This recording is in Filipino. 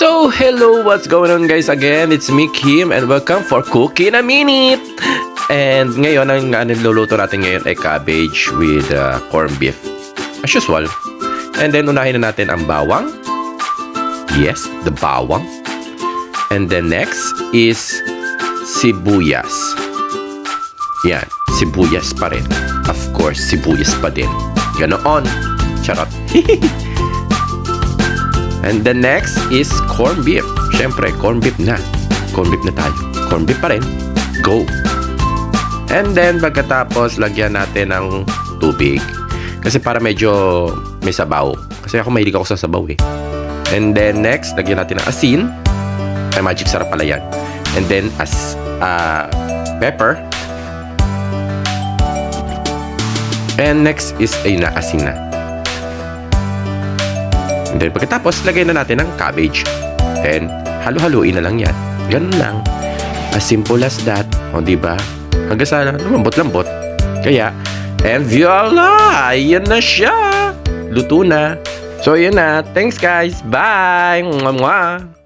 So, hello, what's going on guys again? It's me, Kim, and welcome for Cooking a Minute! And ngayon, ang niluluto natin ngayon ay cabbage with corned beef. As usual. And then, unahin na natin ang bawang. Yes, the bawang. And then next is sibuyas. Yan, sibuyas pa rin. Of course, sibuyas pa din. Ganoon. Charot. And the next is corned beef. Siyempre, corned beef na. Corned beef na tayo. Corned beef pa rin. Go! And then, pagkatapos, lagyan natin ng tubig. Kasi para medyo may sabaw. Kasi ako mahilig ako sa sabaw eh. And then, next, lagyan natin ng asin. Ay, magic sarap pala yan. And then, pepper. And next is, ay na, asin na. And then, pagkatapos, lagay na natin ng cabbage. And, halo-haluin na lang yan. Ganun lang. As simple as that. O, diba? Hanggang sa lumambot-lambot. Kaya, and voila! Yan na siya! Luto na. So, yun na. Thanks, guys. Bye! Mwah, mwah.